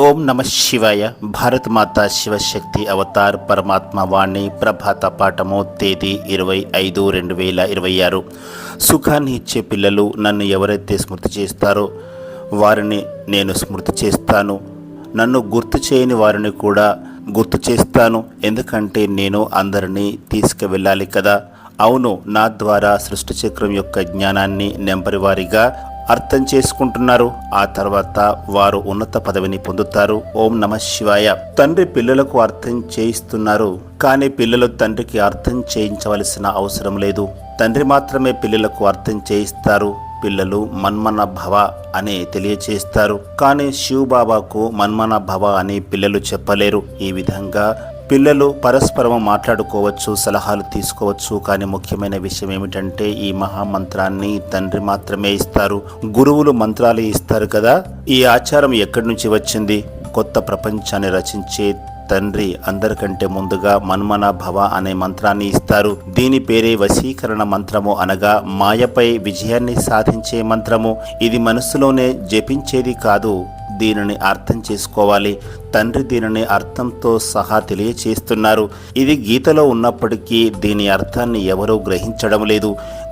ఓం నమ శివాయ. భారత మాతా శివశక్తి అవతార్ పరమాత్మ వాణి ప్రభాత పాఠము తేదీ 25/2026. సుఖాన్ని ఇచ్చే పిల్లలు నన్ను ఎవరైతే స్మృతి చేస్తారో వారిని నేను స్మృతి చేస్తాను. నన్ను గుర్తు చేయని వారిని కూడా గుర్తు చేస్తాను. ఎందుకంటే నేను అందరినీ తీసుకువెళ్ళాలి కదా. అవును, నా ద్వారా సృష్టి చక్రం యొక్క జ్ఞానాన్ని నెంబరి వారీగా అర్థం చేసుకుంటున్నారు. ఆ తర్వాత వారు ఉన్నత పదవిని పొందుతారు. ఓం నమ శివాయ. తండ్రి పిల్లలకు అర్థం చేయిస్తున్నారు, కానీ పిల్లలు తండ్రికి అర్థం చేయించవలసిన అవసరం లేదు. తండ్రి మాత్రమే పిల్లలకు అర్థం చేయిస్తారు. పిల్లలు మన్మన భవ అని తెలియచేస్తారు, కానీ శివబాబాకు మన్మన భవ అని పిల్లలు చెప్పలేరు. ఈ విధంగా పిల్లలు పరస్పరం మాట్లాడుకోవచ్చు, సలహాలు తీసుకోవచ్చు. కానీ ముఖ్యమైన విషయం ఏమిటంటే ఈ మహామంత్రాన్ని తండ్రి మాత్రమే ఇస్తారు. గురువులు మంత్రాలు ఇస్తారు కదా. ఈ ఆచారం ఎక్కడి నుంచి వచ్చింది? కొత్త ప్రపంచాన్ని రచించే తండ్రి అందరికంటే ముందుగా మన్మన భవ అనే మంత్రాన్ని ఇస్తారు. దీని పేరే వశీకరణ మంత్రము, అనగా మాయపై విజయాన్ని సాధించే మంత్రము. ఇది మనసులోనే జపించేది కాదు, దీనిని అర్థం చేసుకోవాలి. తండ్రి దీనిని అర్థంతో సహా తెలియచేస్తున్నారు. ఇది గీతలో ఉన్నప్పటికీ దీని అర్థాన్ని ఎవరూ గ్రహించడం లేదు.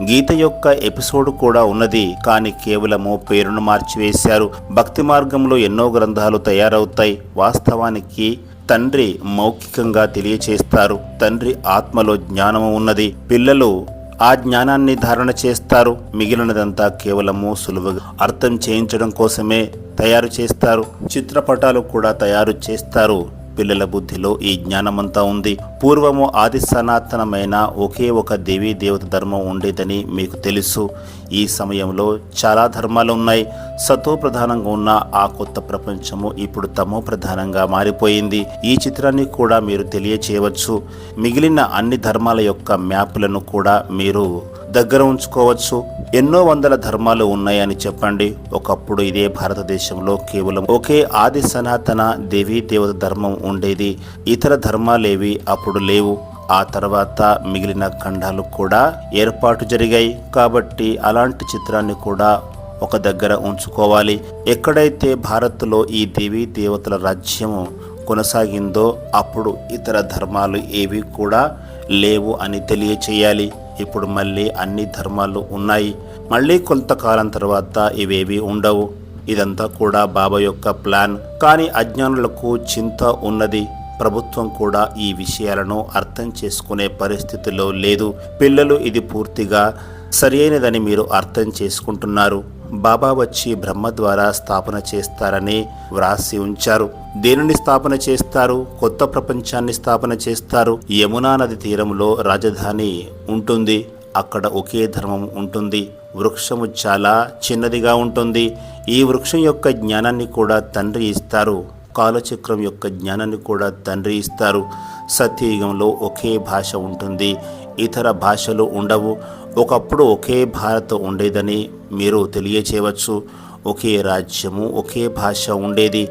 గీత యొక్క ఎపిసోడ్ కూడా ఉన్నది, కానీ కేవలము పేరును మార్చివేశారు. భక్తి మార్గంలో ఎన్నో గ్రంథాలు తయారవుతాయి. వాస్తవానికి తండ్రి మౌఖికంగా తెలియచేస్తారు. తండ్రి ఆత్మలో జ్ఞానము ఉన్నది. పిల్లలు ఆ జ్ఞానాన్ని ధారణ చేస్తారు. మిగిలినదంతా కేవలము సులువుగా అర్థం చేయించడం కోసమే తయారు చేస్తారు. చిత్రపటాలు కూడా తయారు చేస్తారు. పిల్లల బుద్ధిలో ఈ జ్ఞానమంతా ఉంది. పూర్వము ఆది సనాతనమైన ఒకే ఒక దేవీ దేవత ధర్మం ఉండేదని మీకు తెలుసు. ఈ సమయంలో చాలా ధర్మాలు ఉన్నాయి. సతో ప్రధానంగా ఉన్న ఆ కొత్త ప్రపంచము ఇప్పుడు తమో ప్రధానంగా మారిపోయింది. ఈ చిత్రాన్ని కూడా మీరు తెలియచేయవచ్చు. మిగిలిన అన్ని ధర్మాల యొక్క మ్యాప్లను కూడా మీరు దగ్గర ఉంచుకోవచ్చు. ఎన్నో వందల ధర్మాలు ఉన్నాయని చెప్పండి. ఒకప్పుడు ఇదే భారతదేశంలో కేవలం ఒకే ఆది సనాతన దేవీ దేవత ధర్మం ఉండేది. ఇతర ధర్మాలేవి అప్పుడు లేవు. ఆ తర్వాత మిగిలిన ఖండాలు కూడా ఏర్పాటు జరిగాయి. కాబట్టి అలాంటి చిత్రాన్ని కూడా ఒక దగ్గర ఉంచుకోవాలి. ఎక్కడైతే భారత్లో ఈ దేవీ దేవతల రాజ్యము కొనసాగిందో అప్పుడు ఇతర ధర్మాలు ఏవి కూడా లేవు అని తెలియచేయాలి. ఇప్పుడు మళ్ళీ అన్ని ధర్మాలు ఉన్నాయి. మళ్ళీ కొంతకాలం తర్వాత ఇవేవి ఉండవు. ఇదంతా కూడా బాబా యొక్క ప్లాన్. కానీ అజ్ఞానులకు చింత ఉన్నది. ప్రభుత్వం కూడా ఈ విషయాలను అర్థం చేసుకునే పరిస్థితిలో లేదు. పిల్లలు ఇది పూర్తిగా సరైనదని మీరు అర్థం చేసుకుంటున్నారు. బాబా వచ్చి బ్రహ్మ ద్వారా స్థాపన చేస్తారని వ్రాసి ఉంచారు. దేనిని స్థాపన చేస్తారు? కొత్త ప్రపంచాన్ని స్థాపన చేస్తారు. యమునా నది తీరంలో రాజధాని ఉంటుంది. అక్కడ ఒకే ధర్మం ఉంటుంది. వృక్షము చాలా చిన్నదిగా ఉంటుంది. ఈ వృక్షం యొక్క జ్ఞానాన్ని కూడా తండ్రి ఇస్తారు. కాలచక్రం యొక్క జ్ఞానాన్ని కూడా తండ్రి ఇస్తారు. సత్యయుగంలో ఒకే భాష ఉంటుంది, ఇతర భాషలు ఉండవు. ఒకప్పుడు ఒకే భారత్ ఉండేదని మీరు తెలియచేయవచ్చు. ఒకే రాజ్యము, ఒకే భాష ఉండేది.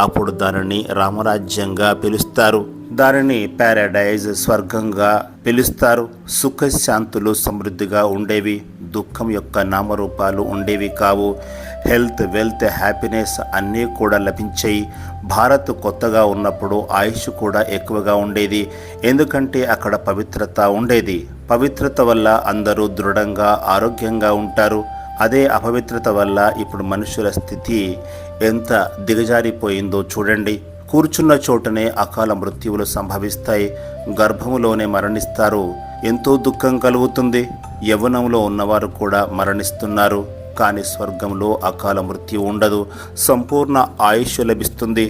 అప్పుడు దానిని రామరాజ్యంగా పిలుస్తారు. దానిని ప్యారడైజ్, స్వర్గంగా పిలుస్తారు. సుఖశాంతులు సమృద్ధిగా ఉండేవి. దుఃఖం యొక్క నామరూపాలు ఉండేవి కావు. హెల్త్, వెల్త్, హ్యాపీనెస్ అన్నీ కూడా లభించాయి. భారత్ కొత్తగా ఉన్నప్పుడు ఆయుష్ కూడా ఎక్కువగా ఉండేది. ఎందుకంటే అక్కడ పవిత్రత ఉండేది. పవిత్రత వల్ల అందరూ దృఢంగా, ఆరోగ్యంగా ఉంటారు. అదే అపవిత్రత వల్ల ఇప్పుడు మనుషుల స్థితి ఎంత దిగజారిపోయిందో చూడండి. కూర్చున్న చోటనే అకాల మృత్యువులు సంభవిస్తాయి. గర్భములోనే మరణిస్తారు. ఎంతో దుఃఖం కలుగుతుంది. యవ్వనంలో ఉన్నవారు కూడా మరణిస్తున్నారు. కానీ స్వర్గంలో అకాల మృత్యు ఉండదు. సంపూర్ణ ఆయుష్ లభిస్తుంది.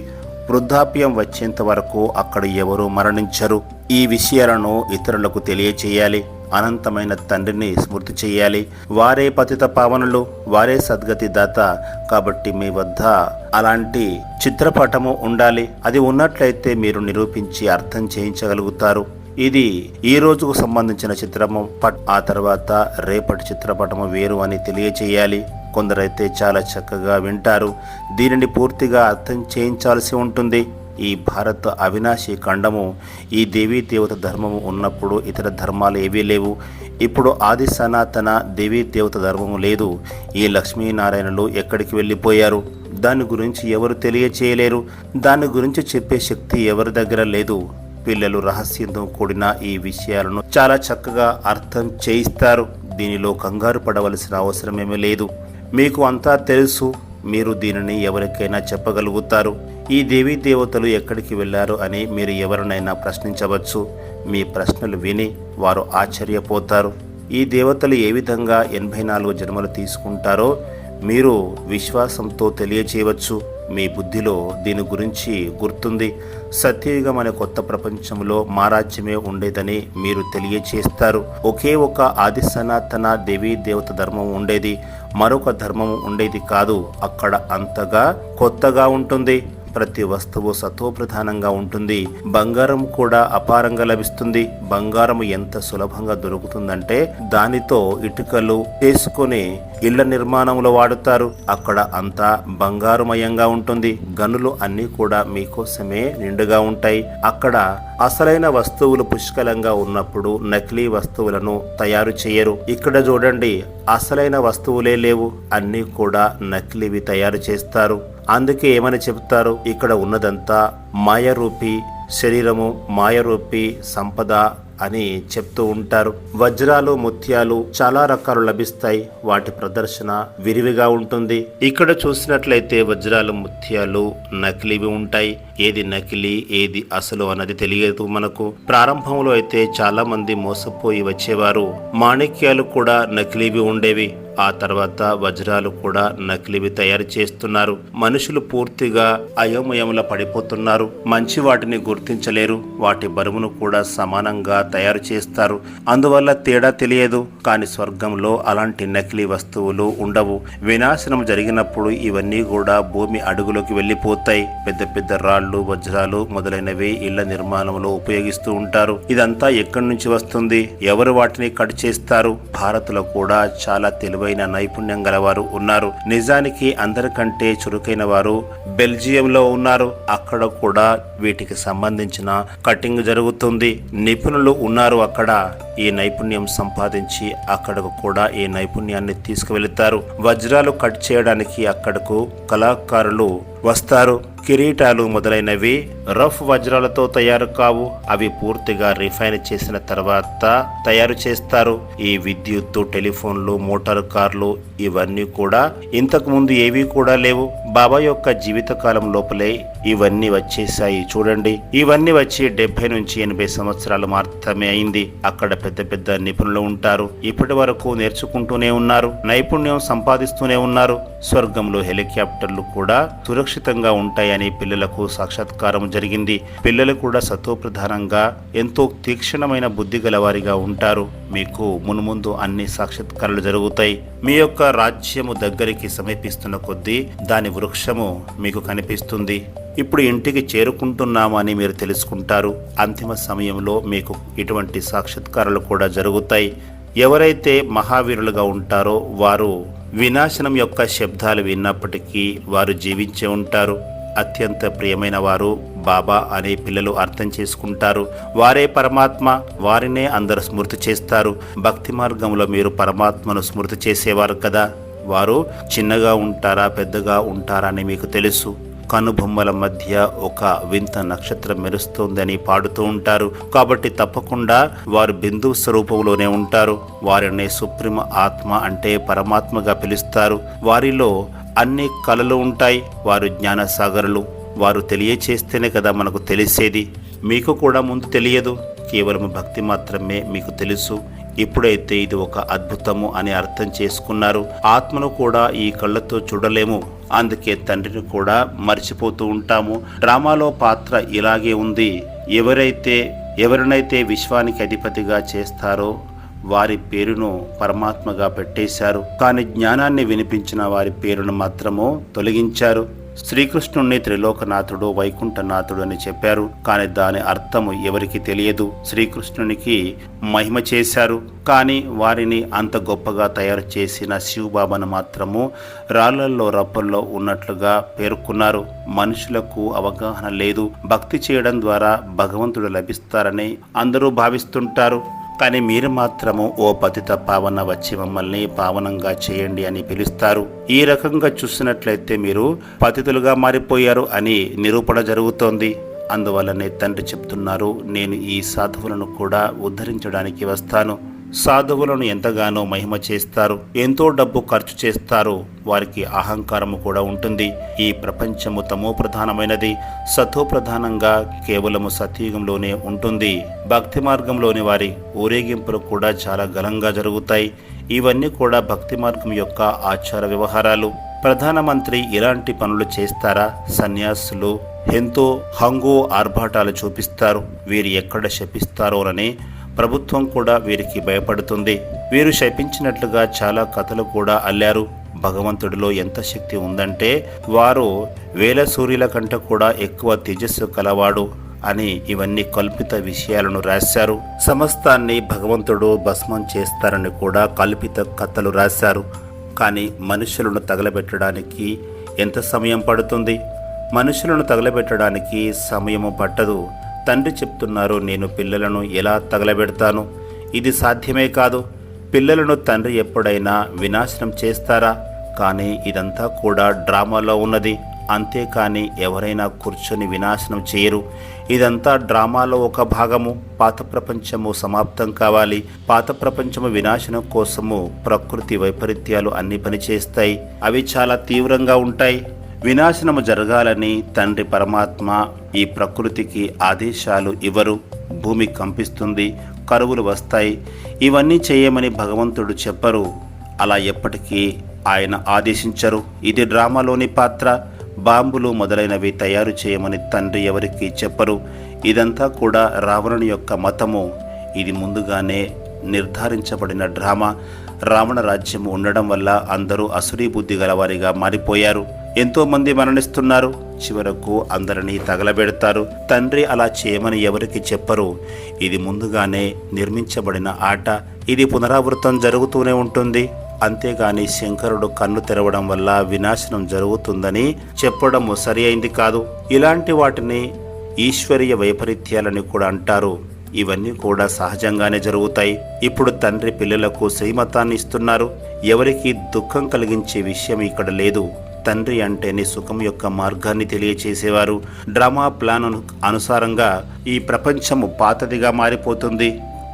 వృద్ధాప్యం వచ్చేంత వరకు అక్కడ ఎవరూ మరణించరు. ఈ విషయాలను ఇతరులకు తెలియచేయాలి. అనంతమైన తండ్రిని స్మృతి చేయాలి. వారే పతిత పావనులు, వారే సద్గతి దాత. కాబట్టి మీ వద్ద అలాంటి చిత్రపటము ఉండాలి. అది ఉన్నట్లయితే మీరు నిరూపించి అర్థం చేయించగలుగుతారు. ఇది ఈ రోజుకు సంబంధించిన చిత్రము. ఆ తర్వాత రేపటి చిత్రపటము వేరు అని తెలియచేయాలి. కొందరైతే చాలా చక్కగా వింటారు. దీనిని పూర్తిగా అర్థం చేయించాల్సి ఉంటుంది. ఈ భారత్ అవినాశి ఖండము, ఈ దేవీ దేవత ధర్మము ఉన్నప్పుడు ఇతర ధర్మాలు ఏవీ లేవు. ఇప్పుడు ఆది సనాతన దేవీ దేవత ధర్మము లేదు. ఈ లక్ష్మీనారాయణలు ఎక్కడికి వెళ్ళిపోయారు? దాని గురించి ఎవరు తెలియచేయలేరు. దాని గురించి చెప్పే శక్తి ఎవరి దగ్గర లేదు. పిల్లలు రహస్యంతో కూడిన ఈ విషయాలను చాలా చక్కగా అర్థం చేయిస్తారు. దీనిలో కంగారు పడవలసిన అవసరమేమీ లేదు. మీకు అంతా తెలుసు. మీరు దీనిని ఎవరికైనా చెప్పగలుగుతారు. ఈ దేవీ దేవతలు ఎక్కడికి వెళ్ళారు అని మీరు ఎవరినైనా ప్రశ్నించవచ్చు. మీ ప్రశ్నలు విని వారు ఆశ్చర్యపోతారు. ఈ దేవతలు ఏ విధంగా 84 జన్మలు తీసుకుంటారో మీరు విశ్వాసంతో తెలియచేయవచ్చు. మీ బుద్ధిలో దీని గురించి గుర్తుంది. సత్యయుగం అనే కొత్త ప్రపంచంలో మా రాజ్యమే ఉండేదని మీరు తెలియచేస్తారు. ఒకే ఒక ఆది సనాతన దేవీ దేవత ధర్మం ఉండేది, మరొక ధర్మం ఉండేది కాదు. అక్కడ అంతగా కొత్తగా ఉంటుంది. ప్రతి వస్తువు సతోప్రధానంగా ఉంటుంది. బంగారం కూడా అపారంగా లభిస్తుంది. బంగారం ఎంత సులభంగా దొరుకుతుందంటే దానితో ఇటుకలు చేసుకుని ఇళ్ల నిర్మాణంలో వాడుతారు. అక్కడ అంతా బంగారుమయంగా ఉంటుంది. గనులు అన్నీ కూడా మీకోసమే నిండుగా ఉంటాయి. అక్కడ అసలైన వస్తువులు పుష్కలంగా ఉన్నప్పుడు నకిలీ వస్తువులను తయారు చేయరు. ఇక్కడ చూడండి, అసలైన వస్తువులే లేవు, అన్నీ కూడా నకిలీవి తయారు చేస్తారు. అందుకే ఏమని చెబుతారు, ఇక్కడ ఉన్నదంతా మాయరూపి శరీరము, మాయరూపి సంపద అని చెప్తూ ఉంటారు. వజ్రాలు, ముత్యాలు చాలా రకాలు లభిస్తాయి. వాటి ప్రదర్శన విరివిగా ఉంటుంది. ఇక్కడ చూసినట్లయితే వజ్రాలు, ముత్యాలు నకిలీవి ఉంటాయి. ఏది నకిలీ ఏది అసలు అన్నది తెలియదు మనకు. ప్రారంభంలో అయితే చాలా మంది మోసపోయి వచ్చేవారు. మాణిక్యాలు కూడా నకిలీవి ఉండేవి. ఆ తర్వాత వజ్రాలు కూడా నకిలీవి తయారు చేస్తున్నారు. మనుషులు పూర్తిగా అయోమయంలో పడిపోతున్నారు. మంచి వాటిని గుర్తించలేరు. వాటి బరువును కూడా సమానంగా తయారు చేస్తారు. అందువల్ల తేడా తెలియదు. కానీ స్వర్గంలో అలాంటి నకిలీ వస్తువులు ఉండవు. వినాశనం జరిగినప్పుడు ఇవన్నీ కూడా భూమి అడుగులోకి వెళ్ళిపోతాయి. పెద్ద పెద్ద రాళ్లు, వజ్రాలు మొదలైనవి ఇళ్ల నిర్మాణంలో ఉపయోగిస్తూ ఉంటారు. ఇదంతా ఎక్కడి నుంచి వస్తుంది? ఎవరు వాటిని కట్ చేస్తారు? భారత్లో కూడా చాలా తెలివైన నైపుణ్యం గలవారు ఉన్నారు. నిజానికి అందరికంటే చురుకైన వారు బెల్జియంలో ఉన్నారు. అక్కడ కూడా వీటికి సంబంధించిన కటింగ్ జరుగుతుంది. నిపుణులు ఉన్నారు అక్కడ. ఈ నైపుణ్యం సంపాదించి అక్కడకు కూడా ఈ నైపుణ్యాన్ని తీసుకువెళతారు. వజ్రాలు కట్ చేయడానికి అక్కడకు కళాకారులు వస్తారు. కిరీటాలు మొదలైనవి రఫ్ వజ్రాలతో తయారు కావు. అవి పూర్తిగా రిఫైన్ చేసిన తర్వాత తయారు చేస్తారు. ఈ విద్యుత్తు, టెలిఫోన్లు, మోటారు కార్లు ఇవన్నీ కూడా ఇంతకు ముందు ఏవి కూడా లేవు. బాబా యొక్క జీవితకాలం లోపలే ఇవన్నీ వచ్చేసాయి. చూడండి, ఇవన్నీ వచ్చి 70 నుంచి 80 సంవత్సరాలు మాత్రమే అయింది. అక్కడ పెద్ద పెద్ద నిపుణులు ఉంటారు. ఇప్పటి వరకు నేర్చుకుంటూనే ఉన్నారు, నైపుణ్యం సంపాదిస్తూనే ఉన్నారు. స్వర్గంలో హెలికాప్టర్లు కూడా సురక్షితంగా ఉంటాయని పిల్లలకు సాక్షాత్కారం జరిగింది. పిల్లలు కూడా సతోప్రధానంగా ఎంతో తీక్షణమైన బుద్ధి గలవారిగా ఉంటారు. మీకు మున్ముందు అన్ని సాక్షాత్కారాలు జరుగుతాయి. మీ యొక్క రాజ్యము దగ్గరికి సమీపిస్తున్న కొద్దీ దాని వృక్షము మీకు కనిపిస్తుంది. ఇప్పుడు ఇంటికి చేరుకుంటున్నాము అని మీరు తెలుసుకుంటారు. అంతిమ సమయంలో మీకు ఇటువంటి సాక్షాత్కారాలు కూడా జరుగుతాయి. ఎవరైతే మహావీరులుగా ఉంటారో వారు వినాశనం యొక్క శబ్దాలు విన్నప్పటికీ వారు జీవించే ఉంటారు. అత్యంత ప్రియమైన వారు బాబా అనే పిల్లలు అర్థం చేసుకుంటారు. వారే పరమాత్మ, వారినే అందరూ స్మృతి చేస్తారు. భక్తి మార్గంలో మీరు పరమాత్మను స్మృతి చేసేవారు కదా. వారు చిన్నగా ఉంటారా పెద్దగా ఉంటారా అని మీకు తెలుసు. కనుబొమ్మల మధ్య ఒక వింత నక్షత్రం మెరుస్తోందని పాడుతూ ఉంటారు. కాబట్టి తప్పకుండా వారు బిందువు స్వరూపంలోనే ఉంటారు. వారిని సుప్రీం ఆత్మ అంటే పరమాత్మగా పిలుస్తారు. వారిలో అన్ని కళలు ఉంటాయి. వారు జ్ఞానసాగరులు. వారు తెలియచేస్తేనే కదా మనకు తెలిసేది. మీకు కూడా ముందు తెలియదు, కేవలం భక్తి మాత్రమే మీకు తెలుసు. ఇప్పుడైతే ఇది ఒక అద్భుతము అని అర్థం చేసుకున్నారు. ఆత్మను కూడా ఈ కళ్ళతో చూడలేము, అందుకే తండ్రిని కూడా మర్చిపోతూ ఉంటాము. డ్రామాలో పాత్ర ఇలాగే ఉంది. ఎవరినైతే విశ్వానికి అధిపతిగా చేస్తారో వారి పేరును పరమాత్మగా పెట్టేశారు. కానీ జ్ఞానాన్ని వినిపించిన వారి పేరును మాత్రము తొలగించారు. శ్రీకృష్ణుణ్ణి త్రిలోకనాథుడు, వైకుంఠనాథుడు అని చెప్పారు. కానీ దాని అర్థము ఎవరికి తెలియదు. శ్రీకృష్ణునికి మహిమ చేశారు, కానీ వారిని అంత గొప్పగా తయారు చేసిన శివబాబాను మాత్రము రాళ్లల్లో రప్పల్లో ఉన్నట్లుగా పేర్కొన్నారు. మనుషులకు అవగాహన లేదు. భక్తి చేయడం ద్వారా భగవంతుడు లభిస్తారని అందరూ భావిస్తుంటారు. కానీ మీరు మాత్రము ఓ పతిత పావన వచ్చి మమ్మల్ని పావనంగా చేయండి అని పిలుస్తారు. ఈ రకంగా చూసినట్లయితే మీరు పతితులుగా మారిపోయారు అని నిరూపణ జరుగుతోంది. అందువల్లనే తండ్రి చెప్తున్నారు, నేను ఈ సాధువులను కూడా ఉద్ధరించడానికి వస్తాను. సాధువులను ఎంతగానో మహిమ చేస్తారు, ఎంతో డబ్బు ఖర్చు చేస్తారు, వారికి అహంకారము కూడా ఉంటుంది. ఈ ప్రపంచము తమో ప్రధానమైనది, సతో ప్రధానంగా కేవలము సత్యుగంలోనే ఉంటుంది. భక్తి మార్గంలోని వారి ఊరేగింపులు కూడా చాలా ఘనంగా జరుగుతాయి. ఇవన్నీ కూడా భక్తి మార్గం యొక్క ఆచార వ్యవహారాలు. ప్రధానమంత్రి ఇలాంటి పనులు చేస్తారా? సన్యాసులు ఎంతో హంగు ఆర్భాటాలు చూపిస్తారు. వీరు ఎక్కడ శపిస్తారోనని ప్రభుత్వం కూడా వీరికి భయపడుతుంది. వీరు శపించినట్లుగా చాలా కథలు కూడా అల్లారు. భగవంతుడిలో ఎంత శక్తి ఉందంటే వారు వేల సూర్యుల కంటే కూడా ఎక్కువ తేజస్సు కలవాడు అని ఇవన్నీ కల్పిత విషయాలను రాశారు. సమస్తాన్ని భగవంతుడు భస్మం చేస్తారని కూడా కల్పిత కథలు రాశారు. కానీ మనుషులను తగలబెట్టడానికి ఎంత సమయం పడుతుంది? మనుషులను తగలబెట్టడానికి సమయము పట్టదు. తండ్రి చెప్తున్నారు, నేను పిల్లలను ఎలా తగలబెడతాను? ఇది సాధ్యమే కాదు. పిల్లలను తండ్రి ఎప్పుడైనా వినాశనం చేస్తారా? కానీ ఇదంతా కూడా డ్రామాలో ఉన్నది. అంతేకాని ఎవరైనా కూర్చొని వినాశనం చేయరు. ఇదంతా డ్రామాలో ఒక భాగము. పాత ప్రపంచము సమాప్తం కావాలి. పాత ప్రపంచము వినాశనం కోసము ప్రకృతి వైపరీత్యాలు అన్ని పనిచేస్తాయి. అవి చాలా తీవ్రంగా ఉంటాయి. వినాశనము జరగాలని తండ్రి పరమాత్మ ఈ ప్రకృతికి ఆదేశాలు ఇవ్వరు. భూమి కంపిస్తుంది, కరువులు వస్తాయి. ఇవన్నీ చేయమని భగవంతుడు చెప్పరు. అలా ఎప్పటికీ ఆయన ఆదేశించరు. ఇది డ్రామాలోని పాత్ర. బాంబులు మొదలైనవి తయారు చేయమని తండ్రి ఎవరికి చెప్పరు. ఇదంతా కూడా రావణుని యొక్క మతము. ఇది ముందుగానే నిర్ధారించబడిన డ్రామా. రావణ రాజ్యం ఉండడం వల్ల అందరూ అసురీ బుద్ధి గలవారిగా మారిపోయారు. ఎంతోమంది మరణిస్తున్నారు. చివరకు అందరినీ తగలబెడతారు. తండ్రి అలా చేయమని ఎవరికి చెప్పరు. ఇది ముందుగానే నిర్మించబడిన ఆట. ఇది పునరావృతం జరుగుతూనే ఉంటుంది. అంతేగాని శంకరుడు కన్ను తెరవడం వల్ల వినాశనం జరుగుతుందని చెప్పడం సరి అయింది కాదు. ఇలాంటి వాటిని ఈశ్వరీయ వైపరీత్యాలని కూడా అంటారు. ఇవన్నీ కూడా సహజంగానే జరుగుతాయి. ఇప్పుడు తండ్రి పిల్లలకు శ్రీమతాన్ని ఇస్తున్నారు. ఎవరికి దుఃఖం కలిగించే విషయం ఇక్కడ లేదు. తండ్రి అంటేనే సుఖం యొక్క మార్గాన్ని తెలియచేసేవారు. డ్రామా ప్లాన్ అనుసారంగా ఈ ప్రపంచము పాతదిగా మారిపోతుంది,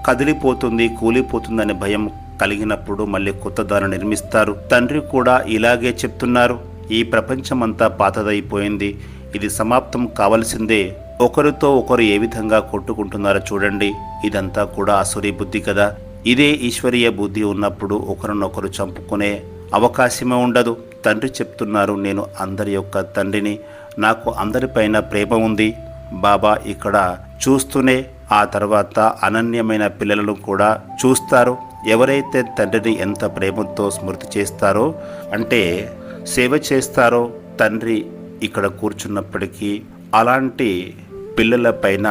కదిలిపోతుంది, కూలిపోతుందనే భయం కలిగినప్పుడు మళ్ళీ కొత్త దాన్ని నిర్మిస్తారు. తండ్రి కూడా ఇలాగే చెప్తున్నారు. ఈ ప్రపంచమంతా పాతదైపోయింది, ఇది సమాప్తం కావలసిందే. ఒకరితో ఒకరు ఏ విధంగా కొట్టుకుంటున్నారో చూడండి. ఇదంతా కూడా అసురీ బుద్ధి కదా. ఇదే ఈశ్వరీయ బుద్ధి ఉన్నప్పుడు ఒకరినొకరు చంపుకునే అవకాశమే ఉండదు. తండ్రి చెప్తున్నారు, నేను అందరి యొక్క తండ్రిని, నాకు అందరిపైన ప్రేమ ఉంది. బాబా ఇక్కడ చూస్తూనే ఆ తర్వాత అనన్యమైన పిల్లలను కూడా చూస్తారు. ఎవరైతే తండ్రిని ఎంత ప్రేమతో స్మృతి చేస్తారో, అంటే సేవ చేస్తారో, తండ్రి ఇక్కడ కూర్చున్నప్పటికీ అలాంటి పిల్లలపైన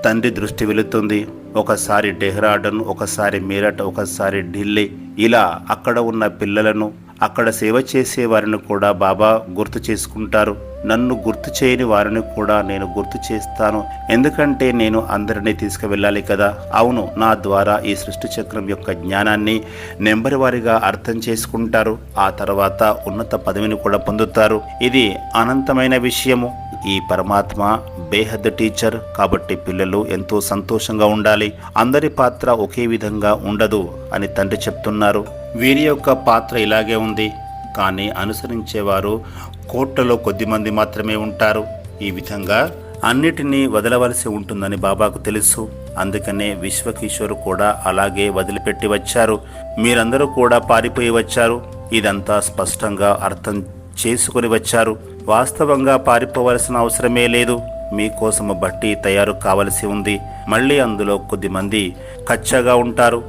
తండ్రి దృష్టి వెళుతుంది. ఒకసారి డెహ్రాడూన్, ఒకసారి మీరట్, ఒకసారి ఢిల్లీ, ఇలా అక్కడ ఉన్న పిల్లలను, అక్కడ సేవ చేసే వారిని కూడా బాబా గుర్తు చేసుకుంటారు. నన్ను గుర్తు చేయని వారిని కూడా నేను గుర్తు చేస్తాను. ఎందుకంటే నేను అందరినీ తీసుకువెళ్ళాలి కదా. అవును, నా ద్వారా ఈ సృష్టి చక్రం యొక్క జ్ఞానాన్ని నెంబర్ వారీగా అర్థం చేసుకుంటారు. ఆ తర్వాత ఉన్నత పదవిని కూడా పొందుతారు. ఇది అనంతమైన విషయము. ఈ పరమాత్మ బేహద్ టీచర్ కాబట్టి పిల్లలు ఎంతో సంతోషంగా ఉండాలి. అందరి పాత్ర ఒకే విధంగా ఉండదు అని తండ్రి చెప్తున్నారు. వీరి యొక్క పాత్ర ఇలాగే ఉంది. కానీ అనుసరించేవారు కోట్లలో కొద్దిమంది మాత్రమే ఉంటారు. ఈ విధంగా అన్నిటినీ వదలవలసి ఉంటుందని బాబాకు తెలుసు. అందుకనే విశ్వకిషోర్ కూడా అలాగే వదిలిపెట్టి వచ్చారు. మీరందరూ కూడా పారిపోయి వచ్చారు. ఇదంతా స్పష్టంగా అర్థం చేసుకుని వచ్చారు. వాస్తవంగా పారిపోవలసిన అవసరమే లేదు. మీకోసము బట్టి తయారు కావలసి ఉంది. మళ్ళీ అందులో కొద్దిమంది కచ్చాగా ఉంటారు,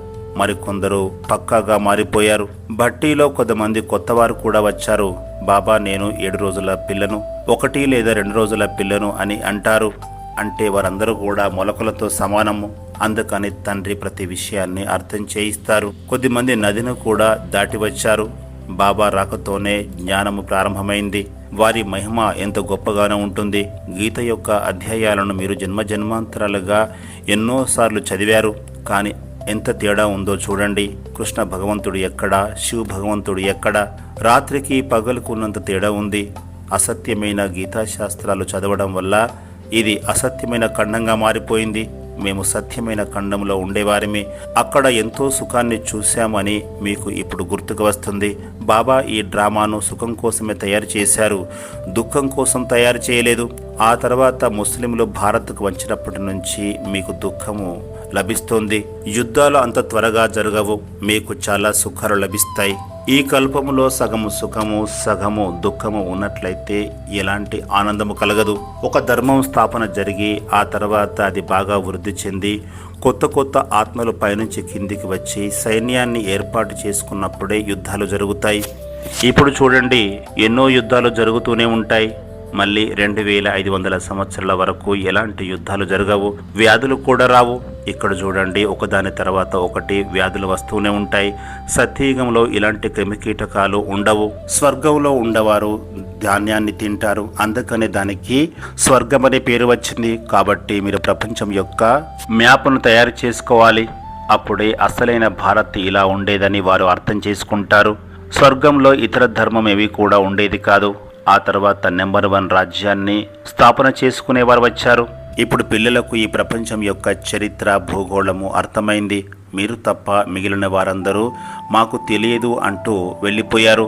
మరికొందరు పక్కాగా మారిపోయారు. బట్టీలో కొంతమంది కొత్తవారు కూడా వచ్చారు. బాబా నేను 7 రోజుల పిల్లను, 1 లేదా 2 రోజుల పిల్లను అని అంటారు. అంటే వారందరూ కూడా మొలకలతో సమానము. అందుకని తండ్రి ప్రతి విషయాన్ని అర్థం చేయిస్తారు. కొద్దిమంది నదిని కూడా దాటి వచ్చారు. బాబా రాకతోనే జ్ఞానము ప్రారంభమైంది. వారి మహిమ ఎంత గొప్పగానో ఉంటుంది. గీత యొక్క అధ్యాయాలను మీరు జన్మ జన్మాంతరాలుగా ఎన్నోసార్లు చదివారు. కానీ ఎంత తేడా ఉందో చూడండి. కృష్ణ భగవంతుడు ఎక్కడ, శివ భగవంతుడు ఎక్కడ? రాత్రికి పగలుకు ఉన్నంత తేడా ఉంది. అసత్యమైన గీతాశాస్త్రాలు చదవడం వల్ల ఇది అసత్యమైన ఖండంగా మారిపోయింది. మేము సత్యమైన ఖండంలో ఉండేవారిమి, అక్కడ ఎంతో సుఖాన్ని చూశామని మీకు ఇప్పుడు గుర్తుకు వస్తుంది. బాబా ఈ డ్రామాను సుఖం కోసమే తయారు చేశారు, దుఃఖం కోసం తయారు చేయలేదు. ఆ తర్వాత ముస్లింలు భారత్కు వచ్చినప్పటి నుంచి మీకు దుఃఖము లభిస్తోంది. యుద్ధాలు అంత త్వరగా జరగవు, మీకు చాలా సుఖాలు లభిస్తాయి. ఈ కల్పములో సగము సుఖము సగము దుఃఖము ఉన్నట్లయితే ఎలాంటి ఆనందము కలగదు. ఒక ధర్మం స్థాపన జరిగి ఆ తర్వాత అది బాగా వృద్ధి చెంది కొత్త కొత్త ఆత్మలు పైనుంచి కిందికి వచ్చి సైన్యాన్ని ఏర్పాటు చేసుకున్నప్పుడే యుద్ధాలు జరుగుతాయి. ఇప్పుడు చూడండి, ఎన్నో యుద్ధాలు జరుగుతూనే ఉంటాయి. మళ్ళీ 2500 సంవత్సరాల వరకు ఎలాంటి యుద్ధాలు జరగవు, వ్యాధులు కూడా రావు. ఇక్కడ చూడండి, ఒకదాని తర్వాత ఒకటి వ్యాధులు వస్తూనే ఉంటాయి. సత్యయుగంలో ఇలాంటి క్రిమికీటకాలు ఉండవు. స్వర్గంలో ఉండవారు ధాన్యాన్ని తింటారు, అందుకనే దానికి స్వర్గం అనే పేరు వచ్చింది. కాబట్టి మీరు ప్రపంచం యొక్క మ్యాప్ను తయారు చేసుకోవాలి. అప్పుడే అసలైన భారత్ ఇలా ఉండేదని వారు అర్థం చేసుకుంటారు. స్వర్గంలో ఇతర ధర్మం ఏవి కూడా ఉండేది కాదు. ఆ తర్వాత నెంబర్ 1 రాజ్యాన్ని స్థాపన చేసుకునేవారు వచ్చారు. ఇప్పుడు పిల్లలకు ఈ ప్రపంచం యొక్క చరిత్ర భూగోళము అర్థమైంది. మీరు తప్ప మిగిలిన వారందరూ మాకు తెలియదు అంటూ వెళ్ళిపోయారు.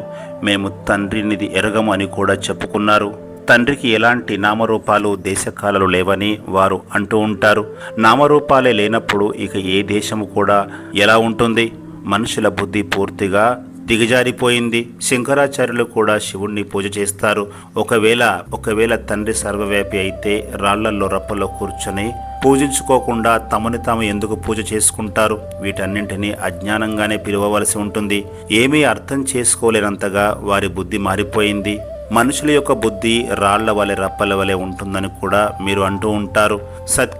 మేము తండ్రినిది ఎరగము అని కూడా చెప్పుకున్నారు. తండ్రికి ఎలాంటి నామరూపాలు దేశకాలాలు లేవని వారు అంటూ ఉంటారు. నామరూపాలే లేనప్పుడు ఇక ఏ దేశము కూడా ఎలా ఉంటుంది? మనుషుల బుద్ధి పూర్తిగా దిగజారిపోయింది. శంకరాచార్యులు కూడా శివుణ్ణి పూజ చేస్తారు. ఒకవేళ తండ్రి సర్వవ్యాపి అయితే రాళ్లల్లో రప్పలో కూర్చొని పూజించుకోకుండా తమని తాము ఎందుకు పూజ చేసుకుంటారు? వీటన్నింటినీ అజ్ఞానంగానే పిలువవలసి ఉంటుంది. ఏమీ అర్థం చేసుకోలేనంతగా వారి బుద్ధి మారిపోయింది. మనుషుల యొక్క బుద్ధి రాళ్ల వలె రప్పల వలె ఉంటుందని కూడా మీరు అంటూ ఉంటారు.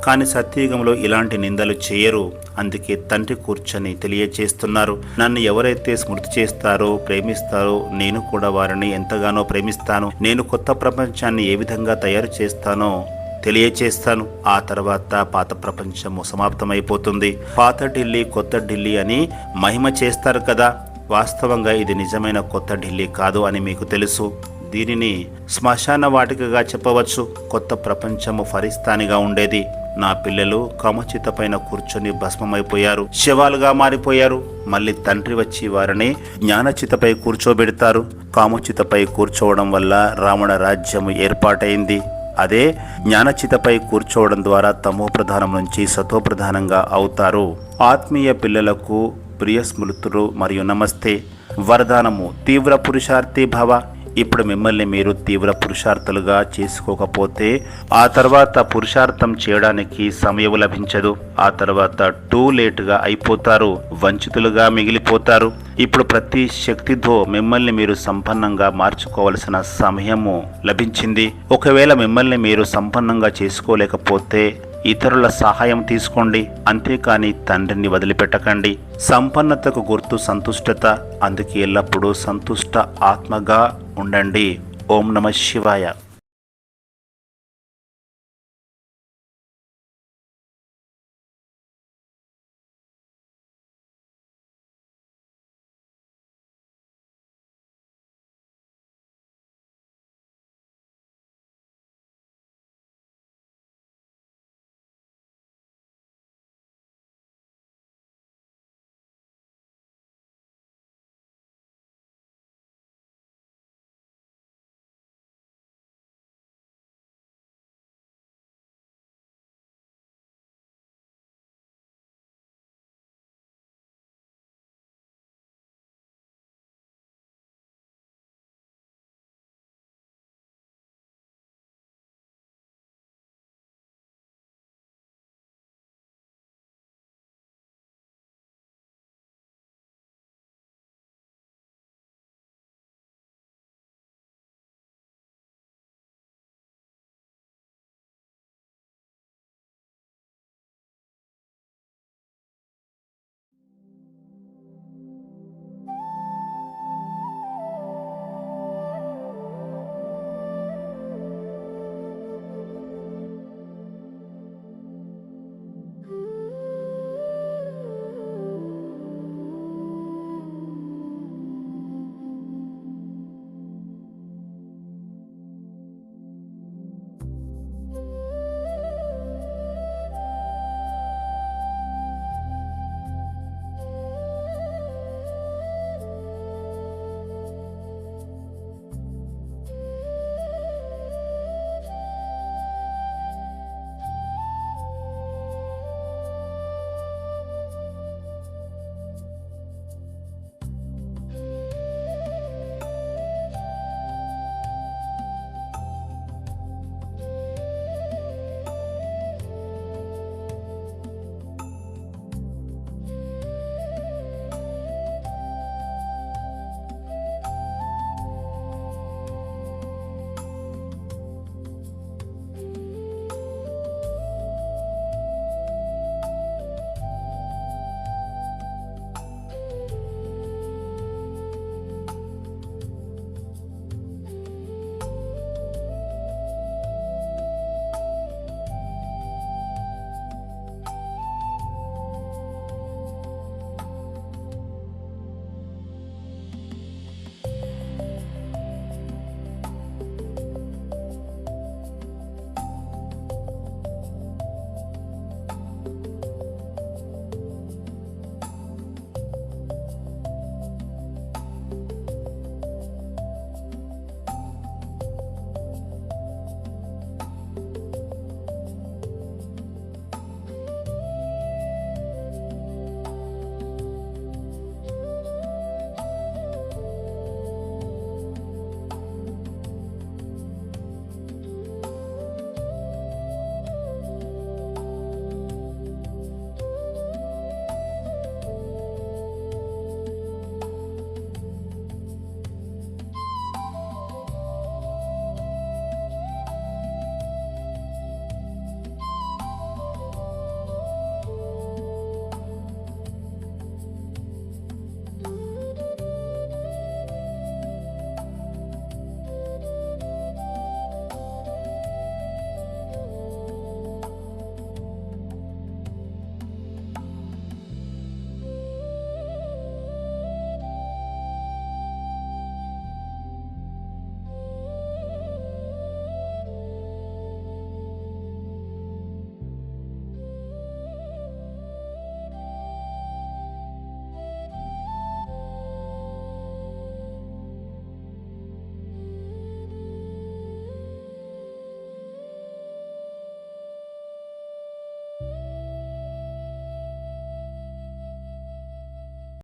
కానీ సత్యయుగంలో ఇలాంటి నిందలు చేయరు. అందుకే తండ్రి కూర్చొని తెలియచేస్తున్నారు, నన్ను ఎవరైతే స్మృతి చేస్తారో ప్రేమిస్తారో నేను కూడా వారిని ఎంతగానో ప్రేమిస్తాను. నేను కొత్త ప్రపంచాన్ని ఏ విధంగా తయారు చేస్తానో తెలియచేస్తాను. ఆ తర్వాత పాత ప్రపంచము సమాప్తమైపోతుంది. పాత ఢిల్లీ కొత్త ఢిల్లీ అని మహిమ చేస్తారు కదా. వాస్తవంగా ఇది నిజమైన కొత్త ఢిల్లీ కాదు అని మీకు తెలుసు. దీనిని శ్మశాన వాటికగా చెప్పవచ్చు. కొత్త ప్రపంచము ఫరిస్తానిగా ఉండేది. నా పిల్లలు కామచిత పైన కూర్చొని భస్మమైపోయారు, శవాలుగా మారిపోయారు. మళ్ళీ తండ్రి వచ్చి వారిని జ్ఞానచితపై కూర్చోబెడతారు. కామచితపై కూర్చోవడం వల్ల రావణ రాజ్యము ఏర్పాటైంది. అదే జ్ఞానచితపై కూర్చోవడం ద్వారా తమో ప్రధానం నుంచి సతో ప్రధానంగా అవుతారు. ఆత్మీయ పిల్లలకు ప్రియ స్మృతులు మరియు నమస్తే. వరదానము తీవ్ర పురుషార్థి భవ. ఇప్పుడు మిమ్మల్ని మీరు తీవ్ర పురుషార్థులుగా చేసుకోకపోతే ఆ తర్వాత పురుషార్థం చేయడానికి సమయం లభించదు. ఆ తర్వాత టూ లేట్గా అయిపోతారు, వంచితులుగా మిగిలిపోతారు. ఇప్పుడు ప్రతి శక్తితో మిమ్మల్ని మీరు సంపన్నంగా మార్చుకోవలసిన సమయము లభించింది. ఒకవేళ మిమ్మల్ని మీరు సంపన్నంగా చేసుకోలేకపోతే ఇతరుల సహాయం తీసుకోండి, అంతేకాని తండ్రిని వదిలిపెట్టకండి. సంపన్నతకు గుర్తు సంతుష్టత. అందుకే ఎల్లప్పుడూ సంతుష్ట ఆత్మగా ఉండండి. ఓం నమః శివాయ.